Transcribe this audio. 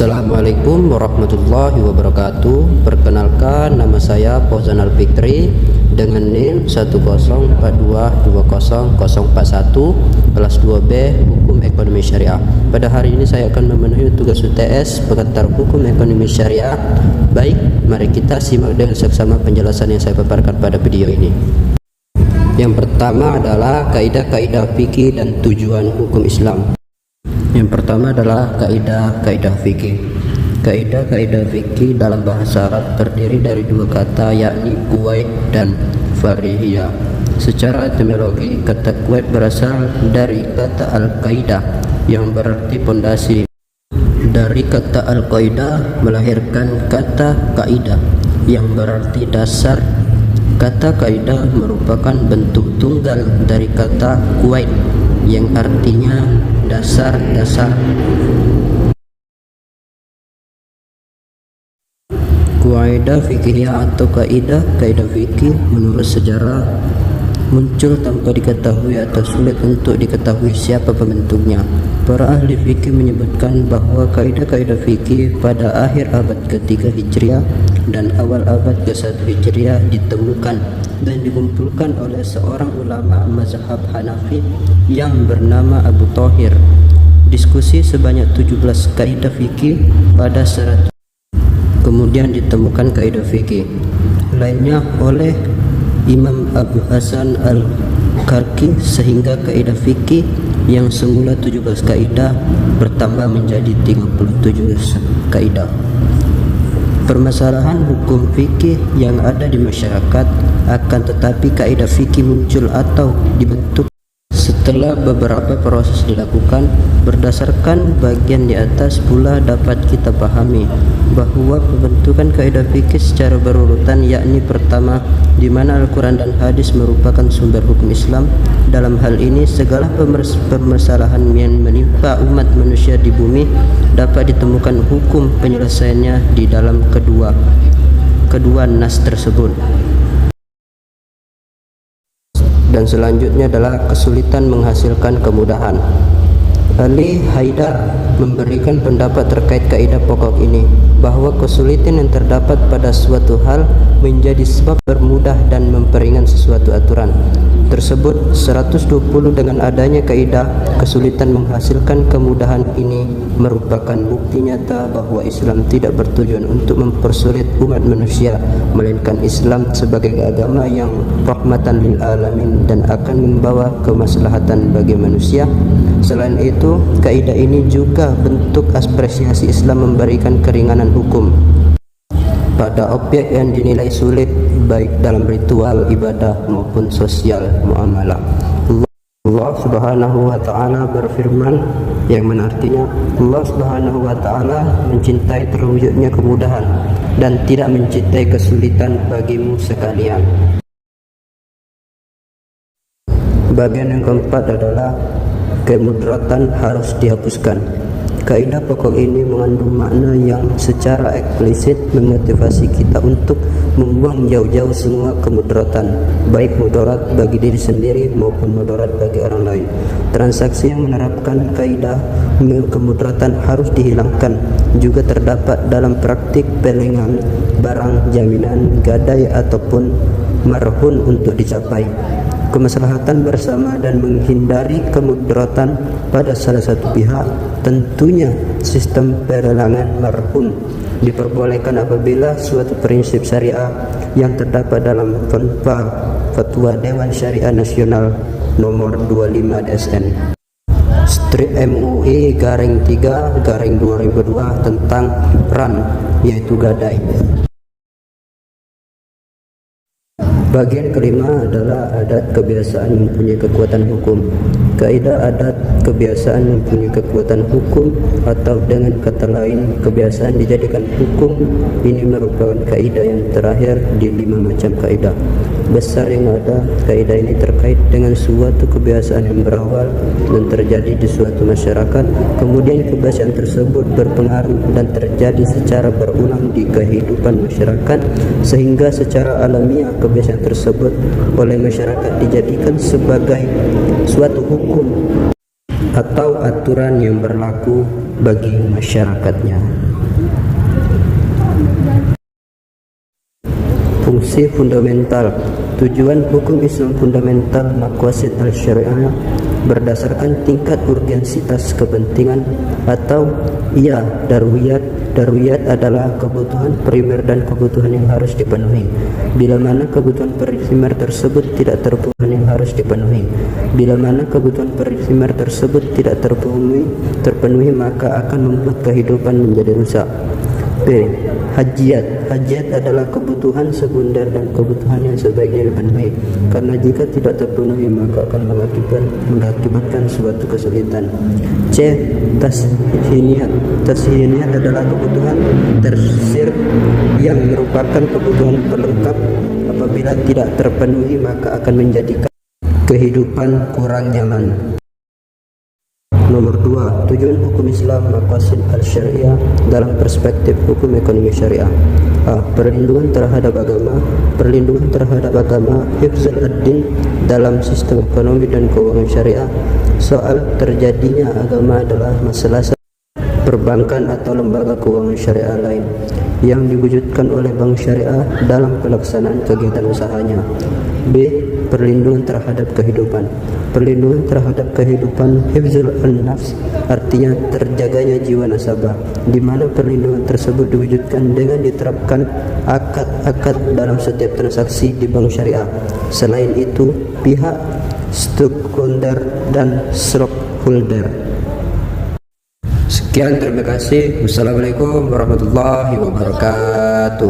Assalamualaikum warahmatullahi wabarakatuh. Perkenalkan, nama saya Fauzan Al-Fikri dengan NIM 104220041 kelas 2B Hukum Ekonomi Syariah. Pada hari ini saya akan memenuhi tugas UTS pengantar Hukum Ekonomi Syariah. Baik, mari kita simak dengan seksama penjelasan yang saya paparkan pada video ini. Yang pertama adalah kaidah-kaidah fikih dan tujuan hukum Islam. Yang pertama adalah kaidah fikih. Kaidah fikih dalam bahasa Arab terdiri dari dua kata, yakni kuwait dan farihiyah. Secara etimologi, kata kuwait berasal dari kata al-qaidah yang berarti pondasi. Dari kata al-qaidah melahirkan kata kaidah yang berarti dasar. Kata kaidah merupakan bentuk tunggal dari kata kuwait yang artinya dasar-dasar. Kaidah fikihiyah atau kaidah fikih menurut sejarah muncul tanpa diketahui atau sulit untuk diketahui siapa pembentuknya. Para ahli fikih menyebutkan bahwa kaidah fikih pada akhir abad ke-3 Hijriah dan awal abad ke-1 Hijriah ditemukan dan dikumpulkan oleh seorang ulama mazhab Hanafi yang bernama Abu Thahir. Diskusi sebanyak 17 kaidah fikih pada 100. Kemudian ditemukan kaidah fikih lainnya oleh Imam Abu Hasan Al-Karki, sehingga kaidah fikih yang semula 17 kaidah bertambah menjadi 37 kaidah. Permasalahan hukum fikih yang ada di masyarakat, akan tetapi kaidah fikih muncul atau dibentuk setelah beberapa proses dilakukan. Berdasarkan bagian di atas pula dapat kita pahami bahwa pembentukan kaidah fikih secara berurutan, yakni pertama, di mana Al-Quran dan hadis merupakan sumber hukum Islam. Dalam hal ini segala permasalahan yang menimpa umat manusia di bumi dapat ditemukan hukum penyelesaiannya di dalam kedua nas tersebut. Dan selanjutnya adalah kesulitan menghasilkan kemudahan. Ali Haidar memberikan pendapat terkait kaidah pokok ini, bahwa kesulitan yang terdapat pada suatu hal menjadi sebab bermudah dan memperingan sesuatu aturan tersebut. 120 dengan adanya kaidah kesulitan menghasilkan kemudahan ini merupakan bukti nyata bahwa Islam tidak bertujuan untuk mempersulit umat manusia, melainkan Islam sebagai agama yang rahmatan lil alamin dan akan membawa kemaslahatan bagi manusia. Selain itu, kaidah ini juga bentuk apresiasi Islam memberikan keringanan hukum pada objek yang dinilai sulit, baik dalam ritual ibadah maupun sosial muamalah. Allah Subhanahu wa ta'ala berfirman, yang menartinya Allah Subhanahu wa ta'ala mencintai terwujudnya kemudahan dan tidak mencintai kesulitan bagimu sekalian. Bagian yang keempat adalah kemudaratan harus dihapuskan. Kaidah pokok ini mengandung makna yang secara eksplisit memotivasi kita untuk membuang jauh-jauh semua kemudaratan, baik mudarat bagi diri sendiri maupun mudarat bagi orang lain. Transaksi yang menerapkan kaidah kemudaratan harus dihilangkan juga terdapat dalam praktik pelengan barang, jaminan, gadai ataupun marhun untuk dicapai kemaslahatan bersama dan menghindari kemudaratan pada salah satu pihak. Tentunya sistem pelelangan marhun diperbolehkan apabila suatu prinsip syariah yang terdapat dalam Fatwa Dewan Syariah Nasional nomor 25 DSN Strip MUI _3/2002 tentang RAN, yaitu gadai. Bagian kelima adalah adat kebiasaan mempunyai kekuatan hukum. Kaidah adat kebiasaan mempunyai kekuatan hukum, atau dengan kata lain kebiasaan dijadikan hukum. Ini merupakan kaidah yang terakhir di 5 macam kaidah besar yang ada. Kaidah ini terkait dengan suatu kebiasaan yang berawal dan terjadi di suatu masyarakat, kemudian kebiasaan tersebut berpengaruh dan terjadi secara berulang di kehidupan masyarakat, sehingga secara alamiah kebiasaan tersebut oleh masyarakat dijadikan sebagai suatu hukum atau aturan yang berlaku bagi masyarakatnya. Fungsi fundamental. Tujuan hukum Islam fundamental maqasid al-syariah berdasarkan tingkat urgensitas kepentingan atau daruriyat. Daruriyat adalah kebutuhan primer dan kebutuhan yang harus dipenuhi. Bila mana kebutuhan primer tersebut tidak terpenuhi, maka akan membuat kehidupan menjadi rusak. B. Hajiyat. Hajiyat adalah kebutuhan sekunder dan kebutuhan yang sebaiknya dipenuhi, karena jika tidak terpenuhi maka akan mengakibatkan suatu kesulitan. C. Tashiniyat. Tashiniyat adalah kebutuhan tersir yang merupakan kebutuhan pelengkap. Apabila tidak terpenuhi maka akan menjadikan kehidupan kurang nyaman. Nomor 2. Tujuan hukum Islam maqasid al-syariah dalam perspektif hukum ekonomi syariah. A. Perlindungan terhadap agama, hifzul ad-din dalam sistem ekonomi dan keuangan syariah. Soal terjadinya agama adalah masalah perbankan atau lembaga keuangan syariah lain yang diwujudkan oleh bank syariah dalam pelaksanaan kegiatan usahanya. B. Perlindungan terhadap kehidupan. Perlindungan terhadap kehidupan, hifzul an-nafs, artinya terjaganya jiwa nasabah, di mana perlindungan tersebut diwujudkan dengan diterapkan akad-akad dalam setiap transaksi di bank syariah. Selain itu, pihak stakeholder dan stockholder. Sekian, terima kasih. Wassalamualaikum warahmatullahi wabarakatuh.